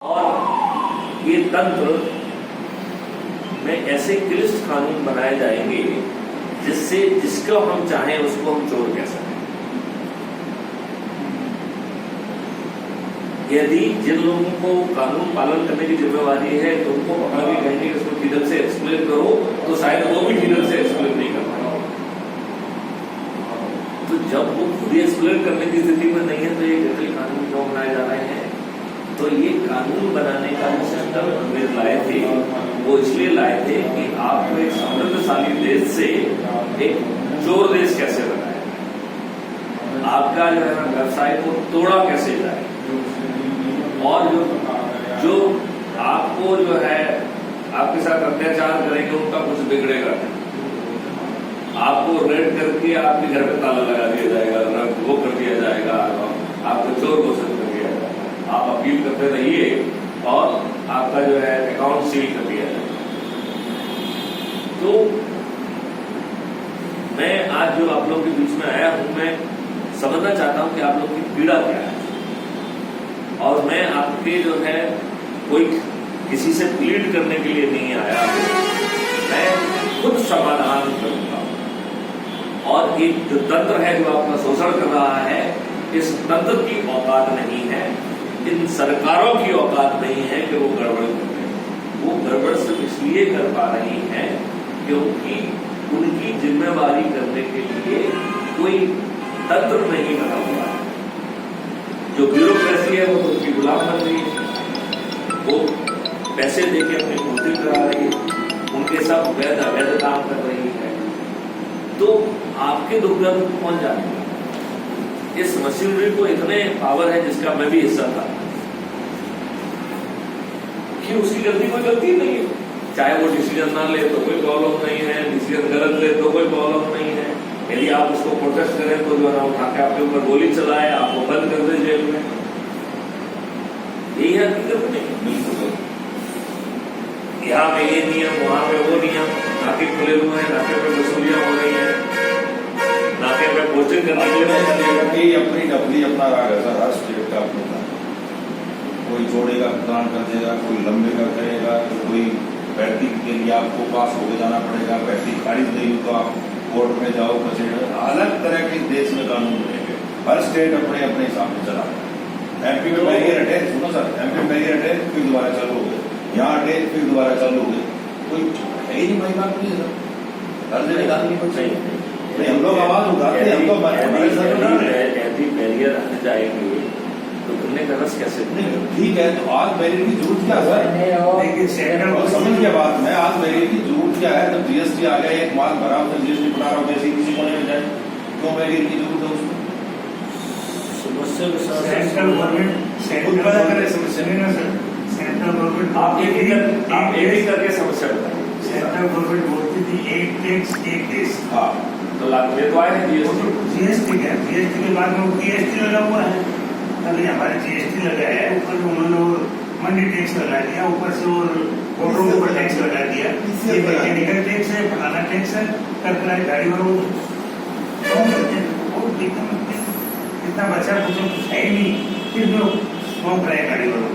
और ये तंत्र में ऐसे क्लिष्ट कानून बनाए जाएंगे जिससे जिसको हम चाहें उसको हम चोर कह सकें। यदि जिन लोगों को कानून पालन करने की जिम्मेवारी है तो उनको पकड़ के कहेंगे इसको ठीक से एक्सप्लेन करो, तो शायद वो भी ठीक से एक्सप्लेन नहीं कर पाएंगे। तो जब वो खुद ही एक्सप्लेन करने की स्थिति में नहीं है तो ये जटिल कानून क्यों बनाए जा रहे हैं? तो ये कानून बनाने का जो सिस्टम अंग्रेज लाए थे वो इसलिए लाए थे कि आपको एक समृद्धशाली देश से एक चोर देश कैसे बनाए, आपका जो है व्यवसाय को तोड़ा कैसे जाए, और जो आपको जो है आपके साथ अत्याचार करेंगे उनका कुछ बिगड़ेगा नहीं। आपको रेड करके आपके घर पे ताला लगा दिया जाएगा, वो कर दिया जाएगा, आपको चोर घोषित कर दिया जाएगा। आप अपील करते रहिए और आपका जो है अकाउंट सील कर दिया जाएगा। तो मैं आज जो आप लोग के बीच में आया हूं, मैं समझना चाहता हूं कि आप लोग की पीड़ा क्या है, और मैं आपके जो है कोई किसी से प्लीड करने के लिए नहीं आया हूं, मैं खुद समाधान करूंगा। और एक जो तंत्र है जो आपका शोषण कर रहा है, इस तंत्र की औकात नहीं है, इन सरकारों की औकात नहीं है कि वो गड़बड़ कर रहे हैं। वो गड़बड़ सिर्फ इसलिए कर पा रही है क्योंकि उनकी जिम्मेवारी करने के लिए कोई तंत्र नहीं बना हुआ है। जो ब्यूरोक्रेसी है वो उनकी गुलाम बन रही है, वो पैसे देके अपनी पूर्ति करा रही है, उनके साथ वैध अवैध काम कर रही है। तो आपके दुख दर्द को कौन जानेगा? इस मशीनरी को इतने पावर है जिसका मैं भी हिस्सा था कि उसकी कोई गलती नहीं है। चाहे वो डिसीजन ना ले तो कोई प्रॉब्लम नहीं है, डिसीजन गलत ले तो कोई प्रॉब्लम नहीं है। यदि आप उसको प्रोटेस्ट करें तो जो है उठा के आपके ऊपर गोली चलाए, आपको बंद कर दे जेल में, यही हकीकत नहीं। बिल्कुल यहाँ पे ये नियम, वहां पे वो नियम, नाके खुले हुए हैं, नाके पे वसूलियां हो रही है, नाके पे पोस्टिंग करने के लिए अपनी डबली अपना राग है हर स्टेट का अपना। कोई जोड़ेगा भुगतान कर देगा, कोई लंबे का करेगा, तो कोई बैटरी के लिए आपको पास होकर जाना पड़ेगा, बैटरी खारिज नहीं तो आप कोर्ट में जाओ, कचेरे, अलग तरह के देश में कानून बनेंगे। हर स्टेट अपने अपने हिसाब से चला। एमपी में बैरियर हटे, सुनो सर, एमपी में बैरियर हटे फिर दोबारा चालू हो गए, यहाँ हटे फिर दोबारा चालू हो गए। कोई है ही नहीं, भाई बात नहीं है सर, हर जगह निकालनी पड़ेगी। हम लोग आवाज उठाते हैं, हमको बैरियर हट जाएंगे तो तुमने का रस कैसे? ठीक है, तो आज बैरियर की जरूरत क्या है? समझ गया बात में, आज बैरियर की जरूरत क्या है? जब जीएसटी आ गया, एक माल भरा उसमें जीएसटी बना रहा हूँ, जैसे किसी कोने में जाए, क्यों बैरियर की जरूरत है उसको? समस्या सेंट्रल गवर्नमेंट खुद पैदा करे समस्या नहीं ना सर। सेंट्रल गवर्नमेंट आप एक ही करके समस्या बताइए। सेंट्रल गवर्नमेंट बोलती थी एक टैक्स एक देश। हाँ, तो लागू ये तो आए हैं जीएसटी क्या? जीएसटी के बाद में जीएसटी लगा हुआ है। अभी हमारे जीएसटी लगा है, ऊपर उन्होंने मंडी टैक्स लगा दिया, ऊपर से और वोटरों के ऊपर टैक्स लगा दिया। ये मैकेनिकल टैक्स है, फलाना टैक्स है, कर गाड़ी वालों इतना बचा कुछ है ही नहीं, फिर लोग कौन कराए गाड़ी वालों